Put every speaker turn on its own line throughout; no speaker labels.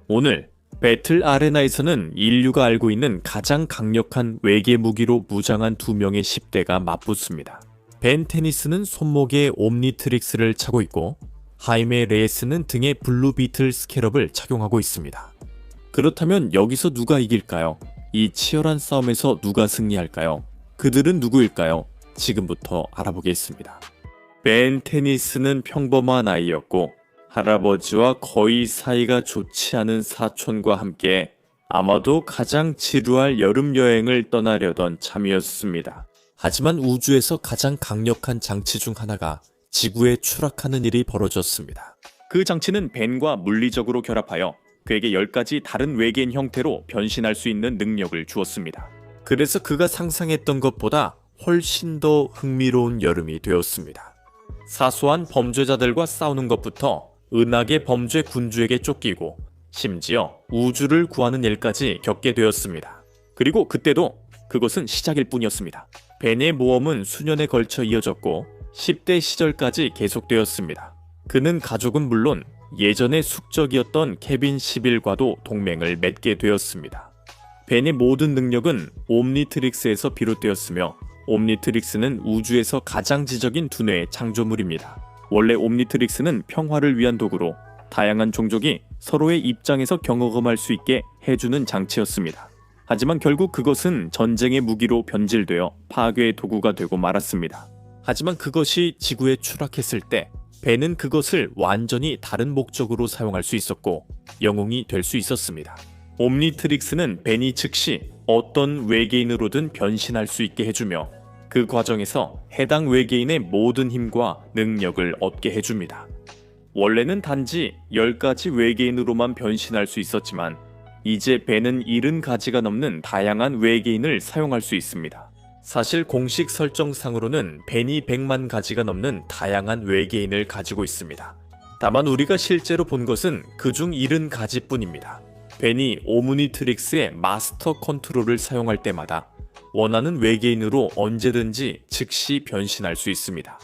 오늘 배틀 아레나에서는 인류가 알고 있는 가장 강력한 외계 무기로 무장한 두 명의 10대가 맞붙습니다. 벤 테니스는 손목에 옴니트릭스를 차고 있고 하이메 레이스는 등에 블루 비틀 스캐럽을 착용하고 있습니다. 그렇다면 여기서 누가 이길까요? 이 치열한 싸움에서 누가 승리할까요? 그들은 누구일까요? 지금부터 알아보겠습니다. 벤 테니스는 평범한 아이였고 할아버지와 거의 사이가 좋지 않은 사촌과 함께 아마도 가장 지루할 여름 여행을 떠나려던 참이었습니다. 하지만 우주에서 가장 강력한 장치 중 하나가 지구에 추락하는 일이 벌어졌습니다. 그 장치는 벤과 물리적으로 결합하여 그에게 10가지 다른 외계인 형태로 변신할 수 있는 능력을 주었습니다. 그래서 그가 상상했던 것보다 훨씬 더 흥미로운 여름이 되었습니다. 사소한 범죄자들과 싸우는 것부터 은하계 범죄 군주에게 쫓기고 심지어 우주를 구하는 일까지 겪게 되었습니다. 그리고 그때도 그것은 시작일 뿐이었습니다. 벤의 모험은 수년에 걸쳐 이어졌고 10대 시절까지 계속되었습니다. 그는 가족은 물론 예전의 숙적이었던 케빈 11과도 동맹을 맺게 되었습니다. 벤의 모든 능력은 옴니트릭스에서 비롯되었으며 옴니트릭스는 우주에서 가장 지적인 두뇌의 창조물입니다. 원래 옴니트릭스는 평화를 위한 도구로 다양한 종족이 서로의 입장에서 경험할 수 있게 해주는 장치였습니다. 하지만 결국 그것은 전쟁의 무기로 변질되어 파괴의 도구가 되고 말았습니다. 하지만 그것이 지구에 추락했을 때 벤은 그것을 완전히 다른 목적으로 사용할 수 있었고 영웅이 될 수 있었습니다. 옴니트릭스는 벤이 즉시 어떤 외계인으로든 변신할 수 있게 해주며 그 과정에서 해당 외계인의 모든 힘과 능력을 얻게 해줍니다. 원래는 단지 10가지 외계인으로만 변신할 수 있었지만 이제 벤은 70가지가 넘는 다양한 외계인을 사용할 수 있습니다. 사실 공식 설정상으로는 벤이 100만 가지가 넘는 다양한 외계인을 가지고 있습니다. 다만 우리가 실제로 본 것은 그중 70가지 뿐입니다. 벤이 오므니트릭스의 마스터 컨트롤을 사용할 때마다 원하는 외계인으로 언제든지 즉시 변신할 수 있습니다.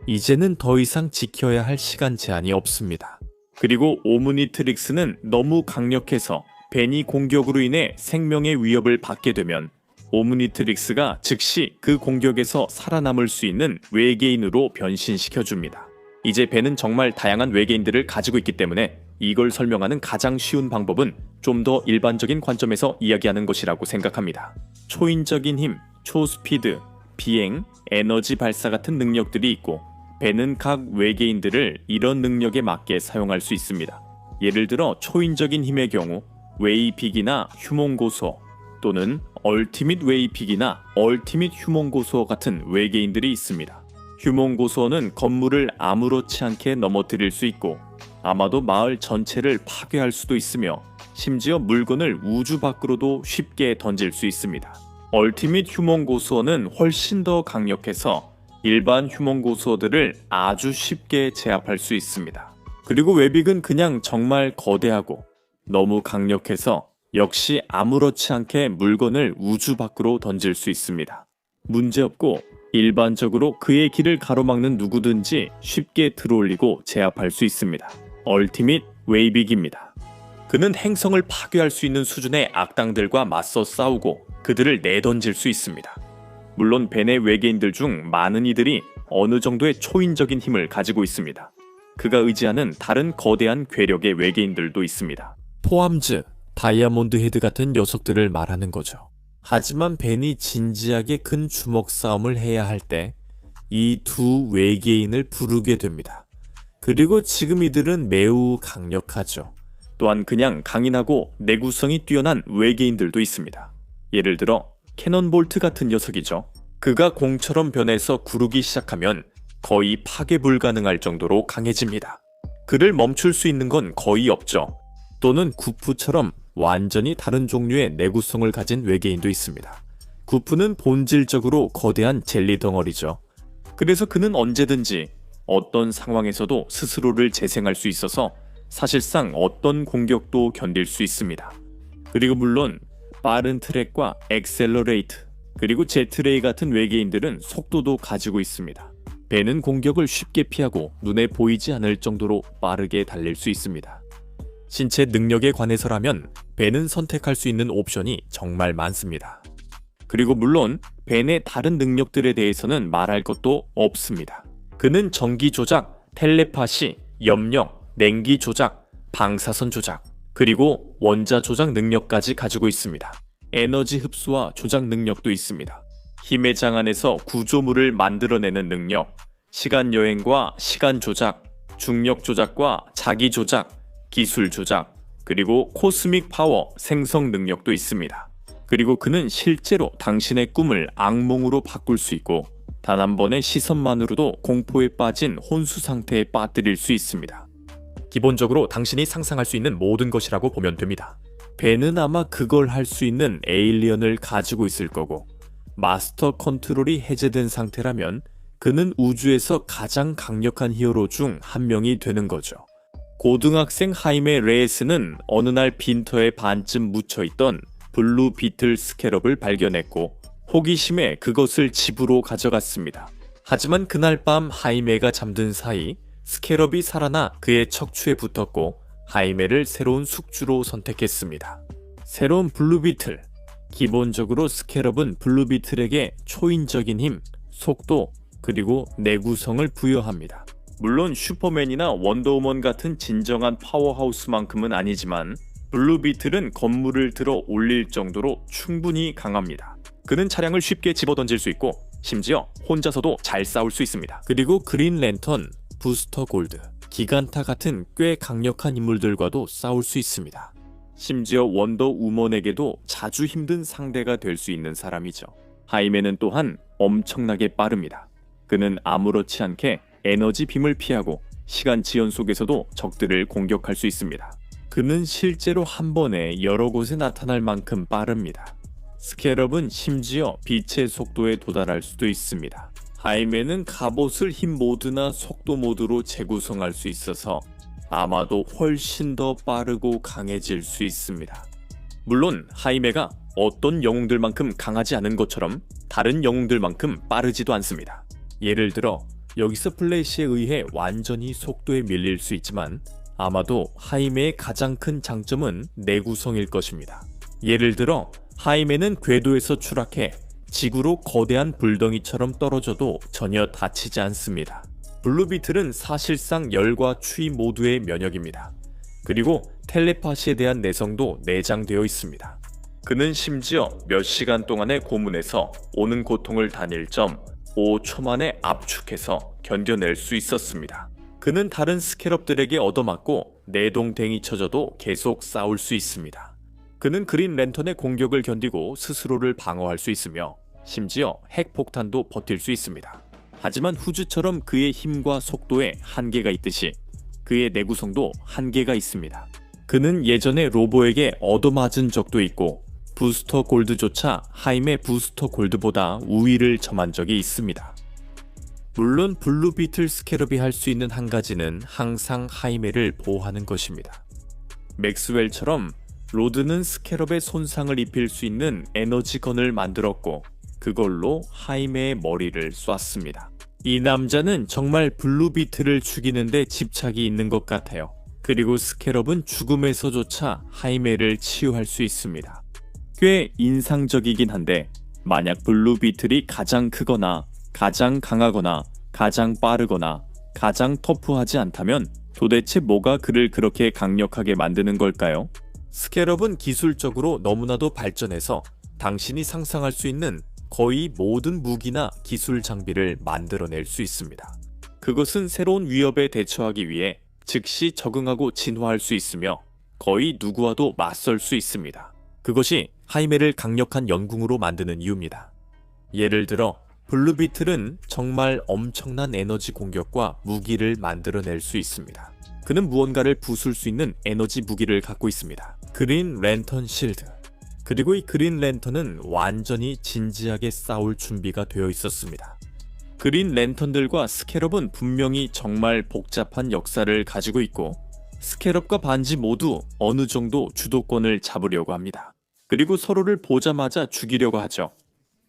이제는 더 이상 지켜야 할 시간 제한이 없습니다. 그리고 오므니트릭스는 너무 강력해서 벤이 공격으로 인해 생명의 위협을 받게 되면 오므니트릭스가 즉시 그 공격에서 살아남을 수 있는 외계인으로 변신시켜줍니다. 이제 벤은 정말 다양한 외계인들을 가지고 있기 때문에 이걸 설명하는 가장 쉬운 방법은 좀 더 일반적인 관점에서 이야기하는 것이라고 생각합니다. 초인적인 힘, 초스피드, 비행, 에너지 발사 같은 능력들이 있고 벤은 각 외계인들을 이런 능력에 맞게 사용할 수 있습니다. 예를 들어 초인적인 힘의 경우 웨이픽이나 휴몽고소 또는 얼티밋 웨이픽이나 얼티밋 휴몽고소 같은 외계인들이 있습니다. 휴몽고소는 건물을 아무렇지 않게 넘어뜨릴 수 있고 아마도 마을 전체를 파괴할 수도 있으며 심지어 물건을 우주 밖으로도 쉽게 던질 수 있습니다. 얼티밋 휴몽고소는 훨씬 더 강력해서 일반 휴몽고소들을 아주 쉽게 제압할 수 있습니다. 그리고 웨빅은 그냥 정말 거대하고 너무 강력해서 역시 아무렇지 않게 물건을 우주 밖으로 던질 수 있습니다. 문제없고 일반적으로 그의 길을 가로막는 누구든지 쉽게 들어올리고 제압할 수 있습니다. 얼티밋 웨이빅입니다. 그는 행성을 파괴할 수 있는 수준의 악당들과 맞서 싸우고 그들을 내던질 수 있습니다. 물론 벤의 외계인들 중 많은 이들이 어느 정도의 초인적인 힘을 가지고 있습니다. 그가 의지하는 다른 거대한 괴력의 외계인들도 있습니다. 포함즈, 다이아몬드 헤드 같은 녀석들을 말하는 거죠. 하지만 벤이 진지하게 큰 주먹 싸움을 해야 할 때 이 두 외계인을 부르게 됩니다. 그리고 지금 이들은 매우 강력하죠. 또한 그냥 강인하고 내구성이 뛰어난 외계인들도 있습니다. 예를 들어 캐넌볼트 같은 녀석이죠. 그가 공처럼 변해서 구르기 시작하면 거의 파괴 불가능할 정도로 강해집니다. 그를 멈출 수 있는 건 거의 없죠. 또는 구프처럼 완전히 다른 종류의 내구성을 가진 외계인도 있습니다. 구프는 본질적으로 거대한 젤리 덩어리죠. 그래서 그는 언제든지 어떤 상황에서도 스스로를 재생할 수 있어서 사실상 어떤 공격도 견딜 수 있습니다. 그리고 물론 빠른 트랙과 엑셀러레이트 그리고 제트레이 같은 외계인들은 속도도 가지고 있습니다. 벤은 공격을 쉽게 피하고 눈에 보이지 않을 정도로 빠르게 달릴 수 있습니다. 신체 능력에 관해서라면 벤은 선택할 수 있는 옵션이 정말 많습니다. 그리고 물론 벤의 다른 능력들에 대해서는 말할 것도 없습니다. 그는 전기 조작, 텔레파시, 염력, 냉기 조작, 방사선 조작, 그리고 원자 조작 능력까지 가지고 있습니다. 에너지 흡수와 조작 능력도 있습니다. 힘의 장안에서 구조물을 만들어내는 능력, 시간 여행과 시간 조작, 중력 조작과 자기 조작, 기술 조작, 그리고 코스믹 파워 생성 능력도 있습니다. 그리고 그는 실제로 당신의 꿈을 악몽으로 바꿀 수 있고 단 한 번의 시선만으로도 공포에 빠진 혼수 상태에 빠뜨릴 수 있습니다. 기본적으로 당신이 상상할 수 있는 모든 것이라고 보면 됩니다. 벤은 아마 그걸 할 수 있는 에일리언을 가지고 있을 거고 마스터 컨트롤이 해제된 상태라면 그는 우주에서 가장 강력한 히어로 중 한 명이 되는 거죠. 고등학생 하이메 레이스는 어느 날 빈터에 반쯤 묻혀있던 블루 비틀 스캐럽을 발견했고 호기심에 그것을 집으로 가져갔습니다. 하지만 그날 밤 하이메가 잠든 사이 스캐럽이 살아나 그의 척추에 붙었고 하이메를 새로운 숙주로 선택했습니다. 새로운 블루 비틀. 기본적으로 스캐럽은 블루 비틀에게 초인적인 힘, 속도, 그리고 내구성을 부여합니다. 물론 슈퍼맨이나 원더우먼 같은 진정한 파워하우스만큼은 아니지만 블루 비틀은 건물을 들어 올릴 정도로 충분히 강합니다. 그는 차량을 쉽게 집어던질 수 있고 심지어 혼자서도 잘 싸울 수 있습니다. 그리고 그린 랜턴, 부스터 골드, 기간타 같은 꽤 강력한 인물들과도 싸울 수 있습니다. 심지어 원더우먼에게도 자주 힘든 상대가 될 수 있는 사람이죠. 하이메는 또한 엄청나게 빠릅니다. 그는 아무렇지 않게 에너지 빔을 피하고 시간 지연 속에서도 적들을 공격할 수 있습니다. 그는 실제로 한 번에 여러 곳에 나타날 만큼 빠릅니다. 스캐럽은 심지어 빛의 속도에 도달할 수도 있습니다. 하이메는 갑옷을 힘 모드나 속도 모드로 재구성할 수 있어서 아마도 훨씬 더 빠르고 강해질 수 있습니다. 물론 하이메가 어떤 영웅들만큼 강하지 않은 것처럼 다른 영웅들만큼 빠르지도 않습니다. 예를 들어 여기서 플래시에 의해 완전히 속도에 밀릴 수 있지만 아마도 하이메의 가장 큰 장점은 내구성일 것입니다. 예를 들어 하이메는 궤도에서 추락해 지구로 거대한 불덩이처럼 떨어져도 전혀 다치지 않습니다. 블루비틀은 사실상 열과 추위 모두의 면역입니다. 그리고 텔레파시에 대한 내성도 내장되어 있습니다. 그는 심지어 몇 시간 동안의 고문에서 오는 고통을 단일 점 5초 만에 압축해서 견뎌낼 수 있었습니다. 그는 다른 스캐럽들에게 얻어맞고 내동댕이 쳐져도 계속 싸울 수 있습니다. 그는 그린 랜턴의 공격을 견디고 스스로를 방어할 수 있으며 심지어 핵폭탄도 버틸 수 있습니다. 하지만 후즈처럼 그의 힘과 속도에 한계가 있듯이 그의 내구성도 한계가 있습니다. 그는 예전에 로보에게 얻어맞은 적도 있고 부스터 골드조차 하임의 부스터 골드보다 우위를 점한 적이 있습니다. 물론 블루 비틀 스캐럽이 할 수 있는 한 가지는 항상 하이메를 보호하는 것입니다. 맥스웰처럼 로드는 스캐럽에 손상을 입힐 수 있는 에너지건을 만들었고 그걸로 하이메의 머리를 쐈습니다. 이 남자는 정말 블루 비틀을 죽이는데 집착이 있는 것 같아요. 그리고 스캐럽은 죽음에서조차 하이메를 치유할 수 있습니다. 꽤 인상적이긴 한데 만약 블루 비틀이 가장 크거나 가장 강하거나 가장 빠르거나 가장 터프하지 않다면 도대체 뭐가 그를 그렇게 강력하게 만드는 걸까요? 스캐럽은 기술적으로 너무나도 발전해서 당신이 상상할 수 있는 거의 모든 무기나 기술 장비를 만들어낼 수 있습니다. 그것은 새로운 위협에 대처하기 위해 즉시 적응하고 진화할 수 있으며 거의 누구와도 맞설 수 있습니다. 그것이 하이메를 강력한 영궁으로 만드는 이유입니다. 예를 들어 블루 비틀은 정말 엄청난 에너지 공격과 무기를 만들어낼 수 있습니다. 그는 무언가를 부술 수 있는 에너지 무기를 갖고 있습니다. 그린 랜턴 실드. 그리고 이 그린 랜턴은 완전히 진지하게 싸울 준비가 되어 있었습니다. 그린 랜턴들과 스캐럽은 분명히 정말 복잡한 역사를 가지고 있고 스캐럽과 반지 모두 어느 정도 주도권을 잡으려고 합니다. 그리고 서로를 보자마자 죽이려고 하죠.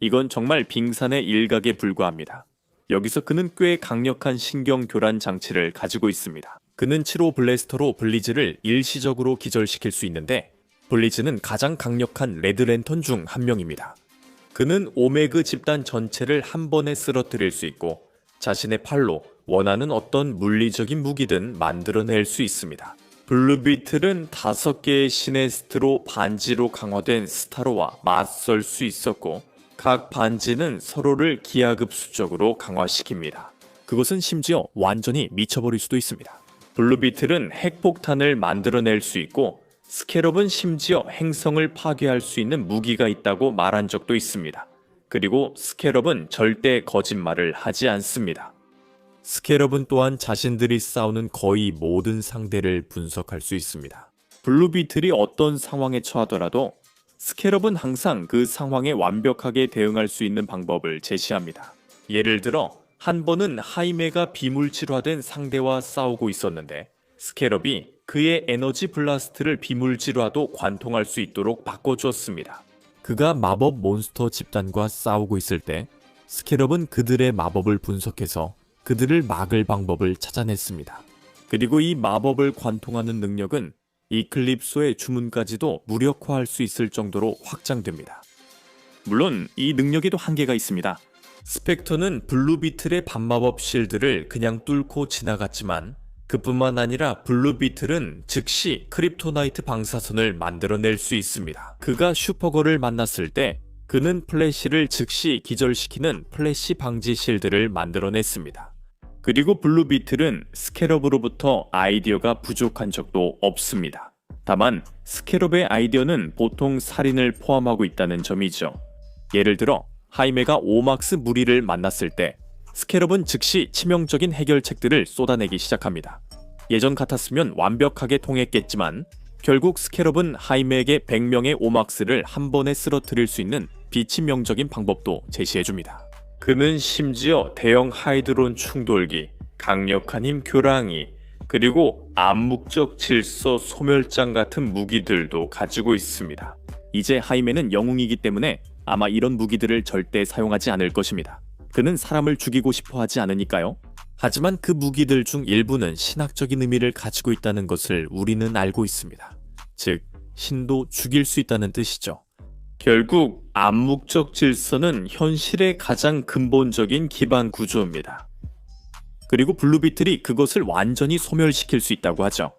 이건 정말 빙산의 일각에 불과합니다. 여기서 그는 꽤 강력한 신경 교란 장치를 가지고 있습니다. 그는 7호 블래스터로 블리즈를 일시적으로 기절시킬 수 있는데 블리즈는 가장 강력한 레드랜턴 중 한 명입니다. 그는 오메그 집단 전체를 한 번에 쓰러뜨릴 수 있고 자신의 팔로 원하는 어떤 물리적인 무기든 만들어낼 수 있습니다. 블루비틀은 5개의 시네스트로 반지로 강화된 스타로와 맞설 수 있었고 각 반지는 서로를 기하급수적으로 강화시킵니다. 그것은 심지어 완전히 미쳐버릴 수도 있습니다. 블루비틀은 핵폭탄을 만들어낼 수 있고 스캐럽은 심지어 행성을 파괴할 수 있는 무기가 있다고 말한 적도 있습니다. 그리고 스캐럽은 절대 거짓말을 하지 않습니다. 스캐럽은 또한 자신들이 싸우는 거의 모든 상대를 분석할 수 있습니다. 블루비틀이 어떤 상황에 처하더라도 스캐럽은 항상 그 상황에 완벽하게 대응할 수 있는 방법을 제시합니다. 예를 들어 한 번은 하이메가 비물질화된 상대와 싸우고 있었는데 스캐럽이 그의 에너지 블라스트를 비물질화도 관통할 수 있도록 바꿔주었습니다. 그가 마법 몬스터 집단과 싸우고 있을 때 스캐럽은 그들의 마법을 분석해서 그들을 막을 방법을 찾아냈습니다. 그리고 이 마법을 관통하는 능력은 이클립소의 주문까지도 무력화할 수 있을 정도로 확장됩니다. 물론 이 능력에도 한계가 있습니다. 스펙터는 블루비틀의 반마법 실드를 그냥 뚫고 지나갔지만 그뿐만 아니라 블루비틀은 즉시 크립토나이트 방사선을 만들어낼 수 있습니다. 그가 슈퍼걸을 만났을 때 그는 플래시를 즉시 기절시키는 플래시 방지 실드를 만들어냈습니다. 그리고 블루비틀은 스캐럽으로부터 아이디어가 부족한 적도 없습니다. 다만 스캐럽의 아이디어는 보통 살인을 포함하고 있다는 점이죠. 예를 들어 하이메가 오막스 무리를 만났을 때 스캐럽은 즉시 치명적인 해결책들을 쏟아내기 시작합니다. 예전 같았으면 완벽하게 통했겠지만 결국 스캐럽은 하이메에게 100명의 오막스를 한 번에 쓰러뜨릴 수 있는 비치명적인 방법도 제시해줍니다. 그는 심지어 대형 하이드론 충돌기, 강력한 힘 교랑이, 그리고 암묵적 질서 소멸장 같은 무기들도 가지고 있습니다. 이제 하이메는 영웅이기 때문에 아마 이런 무기들을 절대 사용하지 않을 것입니다. 그는 사람을 죽이고 싶어 하지 않으니까요. 하지만 그 무기들 중 일부는 신학적인 의미를 가지고 있다는 것을 우리는 알고 있습니다. 즉, 신도 죽일 수 있다는 뜻이죠. 결국 암묵적 질서는 현실의 가장 근본적인 기반 구조입니다. 그리고 블루비틀이 그것을 완전히 소멸시킬 수 있다고 하죠.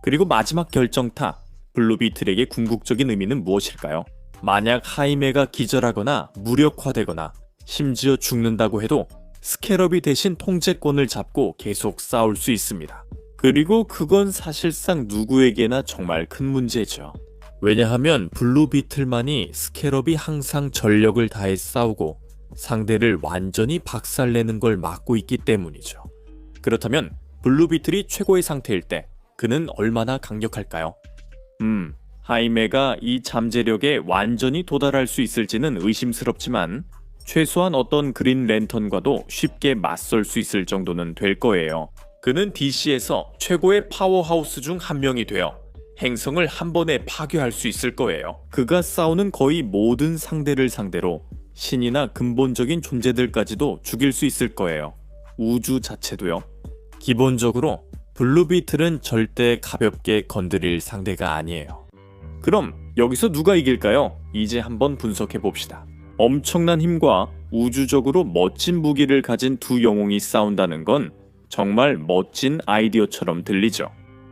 그리고 마지막 결정타, 블루비틀에게 궁극적인 의미는 무엇일까요? 만약 하이메가 기절하거나 무력화되거나 심지어 죽는다고 해도 스캐럽이 대신 통제권을 잡고 계속 싸울 수 있습니다. 그리고 그건 사실상 누구에게나 정말 큰 문제죠. 왜냐하면 블루비틀만이 스캐럽이 항상 전력을 다해 싸우고 상대를 완전히 박살내는 걸 막고 있기 때문이죠. 그렇다면 블루비틀이 최고의 상태일 때 그는 얼마나 강력할까요? 하이메가 이 잠재력에 완전히 도달할 수 있을지는 의심스럽지만 최소한 어떤 그린 랜턴과도 쉽게 맞설 수 있을 정도는 될 거예요. 그는 DC에서 최고의 파워하우스 중 한 명이 되어 행성을 한 번에 파괴할 수 있을 거예요. 그가 싸우는 거의 모든 상대를 상대로 신이나 근본적인 존재들까지도 죽일 수 있을 거예요. 우주 자체도요. 기본적으로 블루비틀은 절대 가볍게 건드릴 상대가 아니에요. 그럼 여기서 누가 이길까요? 이제 한번 분석해 봅시다. 엄청난 힘과 우주적으로 멋진 무기를 가진 두 영웅이 싸운다는 건 정말 멋진 아이디어처럼 들리죠.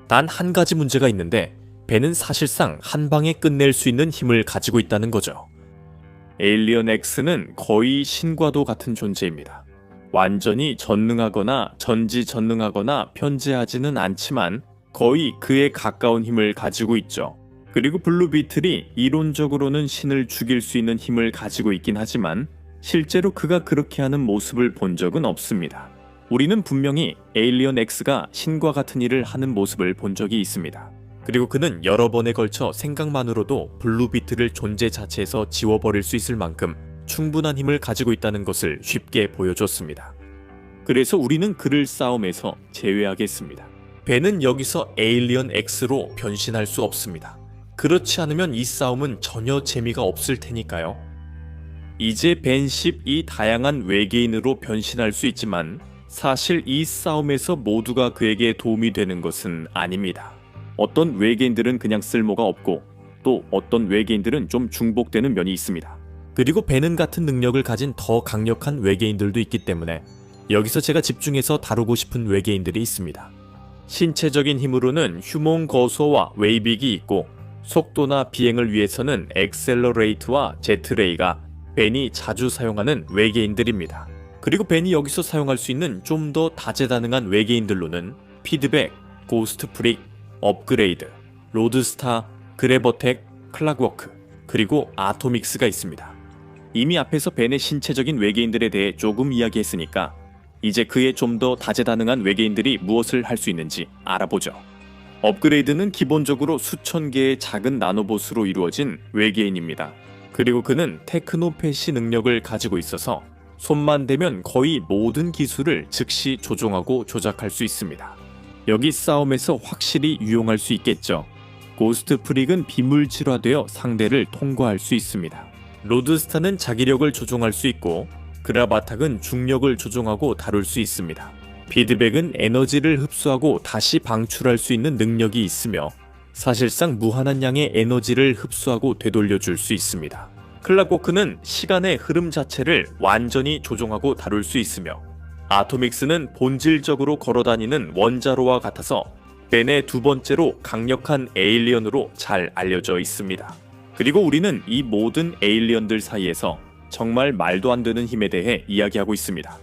단 한 가지 문제가 있는데 벤은 사실상 한 방에 끝낼 수 있는 힘을 가지고 있다는 거죠. 에일리언 X는 거의 신과도 같은 존재입니다. 완전히 전능하거나 전지전능하거나 편재하지는 않지만 거의 그에 가까운 힘을 가지고 있죠. 그리고 블루비틀이 이론적으로는 신을 죽일 수 있는 힘을 가지고 있긴 하지만 실제로 그가 그렇게 하는 모습을 본 적은 없습니다. 우리는 분명히 에일리언 X가 신과 같은 일을 하는 모습을 본 적이 있습니다. 그리고 그는 여러 번에 걸쳐 생각만으로도 블루비틀을 존재 자체에서 지워버릴 수 있을 만큼 충분한 힘을 가지고 있다는 것을 쉽게 보여줬습니다. 그래서 우리는 그를 싸움에서 제외하겠습니다. 벤은 여기서 에일리언 X로 변신할 수 없습니다. 그렇지 않으면 이 싸움은 전혀 재미가 없을 테니까요. 이제 벤 10이 다양한 외계인으로 변신할 수 있지만 사실 이 싸움에서 모두가 그에게 도움이 되는 것은 아닙니다. 어떤 외계인들은 그냥 쓸모가 없고 또 어떤 외계인들은 좀 중복되는 면이 있습니다. 그리고 베는 같은 능력을 가진 더 강력한 외계인들도 있기 때문에 여기서 제가 집중해서 다루고 싶은 외계인들이 있습니다. 신체적인 힘으로는 휴몽거소와 웨이빅이 있고 속도나 비행을 위해서는 엑셀러레이트와 제트레이가 벤이 자주 사용하는 외계인들입니다. 그리고 벤이 여기서 사용할 수 있는 좀 더 다재다능한 외계인들로는 피드백, 고스트 프릭, 업그레이드, 로드스타, 그래버텍, 클락워크, 그리고 아토믹스가 있습니다. 이미 앞에서 벤의 신체적인 외계인들에 대해 조금 이야기했으니까 이제 그의 좀 더 다재다능한 외계인들이 무엇을 할 수 있는지 알아보죠. 업그레이드는 기본적으로 수천 개의 작은 나노봇으로 이루어진 외계인입니다. 그리고 그는 테크노패시 능력을 가지고 있어서 손만 대면 거의 모든 기술을 즉시 조종하고 조작할 수 있습니다. 여기 싸움에서 확실히 유용할 수 있겠죠. 고스트 프릭은 비물질화되어 상대를 통과할 수 있습니다. 로드스타는 자기력을 조종할 수 있고 그라바탁은 중력을 조종하고 다룰 수 있습니다. 피드백은 에너지를 흡수하고 다시 방출할 수 있는 능력이 있으며 사실상 무한한 양의 에너지를 흡수하고 되돌려줄 수 있습니다. 클락워크는 시간의 흐름 자체를 완전히 조종하고 다룰 수 있으며 아토믹스는 본질적으로 걸어다니는 원자로와 같아서 벤의 두 번째로 강력한 에일리언으로 잘 알려져 있습니다. 그리고 우리는 이 모든 에일리언들 사이에서 정말 말도 안 되는 힘에 대해 이야기하고 있습니다.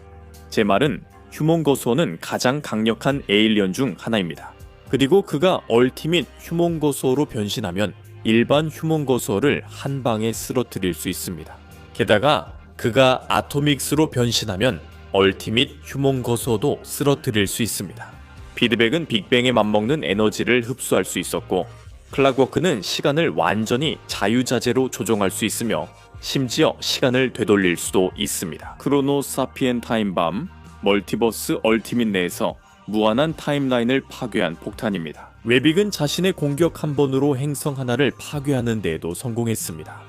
제 말은 휴몽거소어는 가장 강력한 에일리언 중 하나입니다. 그리고 그가 얼티밋 휴몽거소어로 변신하면 일반 휴몽거소어를 한 방에 쓰러뜨릴 수 있습니다. 게다가 그가 아토믹스로 변신하면 얼티밋 휴몽거소어도 쓰러뜨릴 수 있습니다. 피드백은 빅뱅에 맞먹는 에너지를 흡수할 수 있었고 클락워크는 시간을 완전히 자유자재로 조종할 수 있으며 심지어 시간을 되돌릴 수도 있습니다. 크로노 사피엔 타임밤, 멀티버스 얼티밋 내에서 무한한 타임라인을 파괴한 폭탄입니다. 웨빅은 자신의 공격 한 번으로 행성 하나를 파괴하는 데에도 성공했습니다.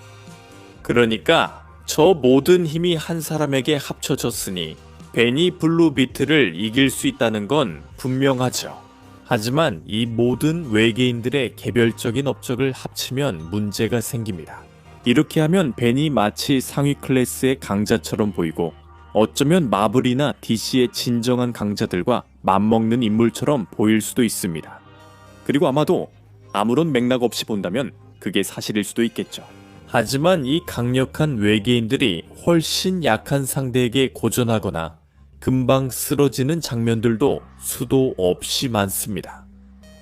그러니까 저 모든 힘이 한 사람에게 합쳐졌으니 벤이 블루비트를 이길 수 있다는 건 분명하죠. 하지만 이 모든 외계인들의 개별적인 업적을 합치면 문제가 생깁니다. 이렇게 하면 벤이 마치 상위 클래스의 강자처럼 보이고 어쩌면 마블이나 DC의 진정한 강자들과 맞먹는 인물처럼 보일 수도 있습니다. 그리고 아마도 아무런 맥락 없이 본다면 그게 사실일 수도 있겠죠. 하지만 이 강력한 외계인들이 훨씬 약한 상대에게 고전하거나 금방 쓰러지는 장면들도 수도 없이 많습니다.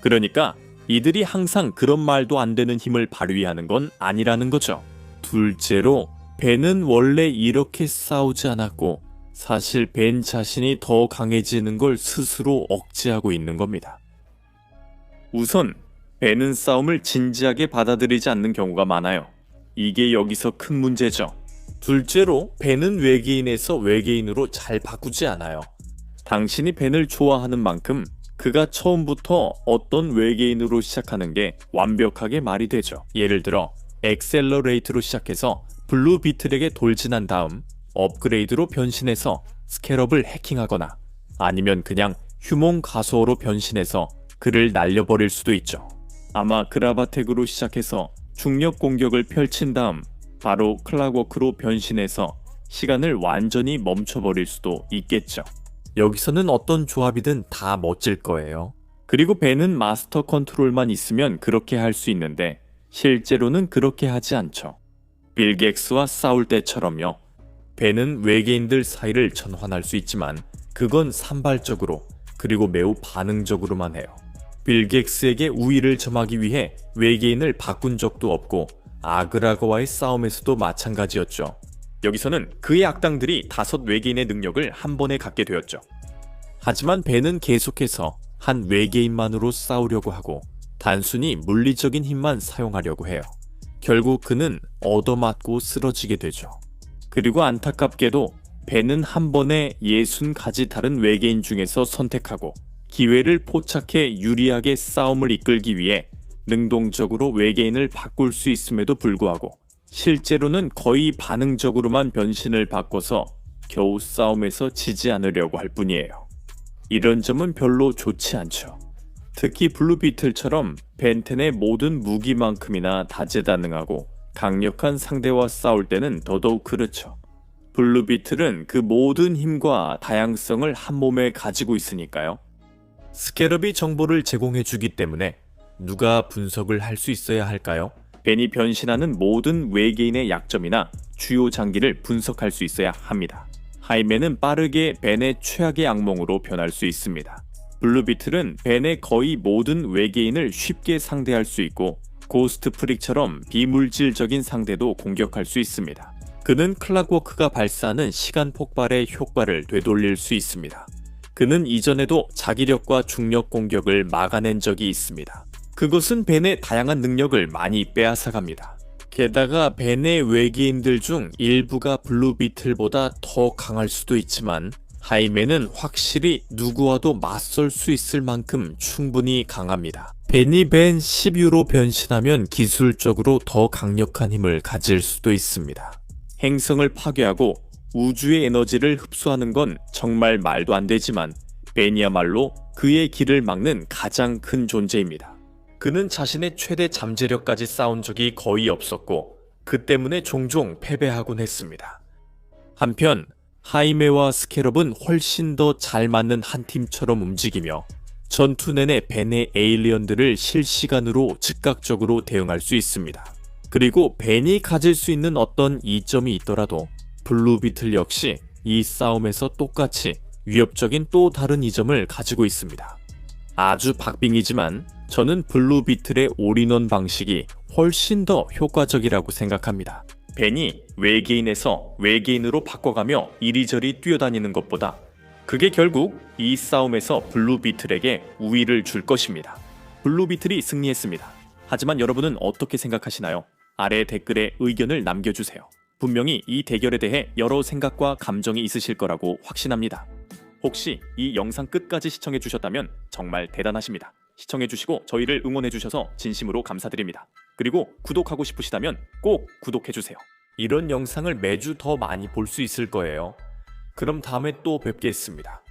그러니까 이들이 항상 그런 말도 안 되는 힘을 발휘하는 건 아니라는 거죠. 둘째로 벤은 원래 이렇게 싸우지 않았고 사실 벤 자신이 더 강해지는 걸 스스로 억제하고 있는 겁니다. 우선 벤은 싸움을 진지하게 받아들이지 않는 경우가 많아요. 이게 여기서 큰 문제죠. 둘째로 벤은 외계인에서 외계인으로 잘 바꾸지 않아요. 당신이 벤을 좋아하는 만큼 그가 처음부터 어떤 외계인으로 시작하는 게 완벽하게 말이 되죠. 예를 들어 엑셀러레이트로 시작해서 블루 비틀에게 돌진한 다음 업그레이드로 변신해서 스캐럽을 해킹하거나 아니면 그냥 휴몽 가소어로 변신해서 그를 날려버릴 수도 있죠. 아마 그라바텍으로 시작해서 중력 공격을 펼친 다음 바로 클락워크로 변신해서 시간을 완전히 멈춰버릴 수도 있겠죠. 여기서는 어떤 조합이든 다 멋질 거예요. 그리고 벤은 마스터 컨트롤만 있으면 그렇게 할 수 있는데 실제로는 그렇게 하지 않죠. 빌 객스와 싸울 때처럼요. 벤은 외계인들 사이를 전환할 수 있지만 그건 산발적으로 그리고 매우 반응적으로만 해요. 빌 객스에게 우위를 점하기 위해 외계인을 바꾼 적도 없고 아그라거와의 싸움에서도 마찬가지였죠. 여기서는 그의 악당들이 5 외계인의 능력을 한 번에 갖게 되었죠. 하지만 벤은 계속해서 한 외계인만으로 싸우려고 하고 단순히 물리적인 힘만 사용하려고 해요. 결국 그는 얻어맞고 쓰러지게 되죠. 그리고 안타깝게도 벤은 한 번에 60가지 다른 외계인 중에서 선택하고 기회를 포착해 유리하게 싸움을 이끌기 위해 능동적으로 외계인을 바꿀 수 있음에도 불구하고 실제로는 거의 반응적으로만 변신을 바꿔서 겨우 싸움에서 지지 않으려고 할 뿐이에요. 이런 점은 별로 좋지 않죠. 특히 블루비틀처럼 벤텐의 모든 무기만큼이나 다재다능하고 강력한 상대와 싸울 때는 더더욱 그렇죠. 블루비틀은 그 모든 힘과 다양성을 한 몸에 가지고 있으니까요. 스캐럽이 정보를 제공해주기 때문에 누가 분석을 할 수 있어야 할까요? 벤이 변신하는 모든 외계인의 약점이나 주요 장기를 분석할 수 있어야 합니다. 하이맨은 빠르게 벤의 최악의 악몽으로 변할 수 있습니다. 블루비틀은 벤의 거의 모든 외계인을 쉽게 상대할 수 있고 고스트 프릭처럼 비물질적인 상대도 공격할 수 있습니다. 그는 클락워크가 발사하는 시간 폭발의 효과를 되돌릴 수 있습니다. 그는 이전에도 자기력과 중력 공격을 막아낸 적이 있습니다. 그것은 벤의 다양한 능력을 많이 빼앗아갑니다. 게다가 벤의 외계인들 중 일부가 블루비틀보다 더 강할 수도 있지만 하이맨은 확실히 누구와도 맞설 수 있을 만큼 충분히 강합니다. 벤이 벤 10U로 변신하면 기술적으로 더 강력한 힘을 가질 수도 있습니다. 행성을 파괴하고 우주의 에너지를 흡수하는 건 정말 말도 안 되지만 벤이야말로 그의 길을 막는 가장 큰 존재입니다. 그는 자신의 최대 잠재력까지 쌓은 적이 거의 없었고 그 때문에 종종 패배하곤 했습니다. 한편 하이메와 스캐럽은 훨씬 더 잘 맞는 한 팀처럼 움직이며 전투 내내 벤의 에일리언들을 실시간으로 즉각적으로 대응할 수 있습니다. 그리고 벤이 가질 수 있는 어떤 이점이 있더라도 블루비틀 역시 이 싸움에서 똑같이 위협적인 또 다른 이점을 가지고 있습니다. 아주 박빙이지만 저는 블루비틀의 올인원 방식이 훨씬 더 효과적이라고 생각합니다. 벤이 외계인에서 외계인으로 바꿔가며 이리저리 뛰어다니는 것보다 그게 결국 이 싸움에서 블루비틀에게 우위를 줄 것입니다. 블루비틀이 승리했습니다. 하지만 여러분은 어떻게 생각하시나요? 아래 댓글에 의견을 남겨주세요. 분명히 이 대결에 대해 여러 생각과 감정이 있으실 거라고 확신합니다. 혹시 이 영상 끝까지 시청해주셨다면 정말 대단하십니다. 시청해주시고 저희를 응원해주셔서 진심으로 감사드립니다. 그리고 구독하고 싶으시다면 꼭 구독해주세요. 이런 영상을 매주 더 많이 볼 수 있을 거예요. 그럼 다음에 또 뵙겠습니다.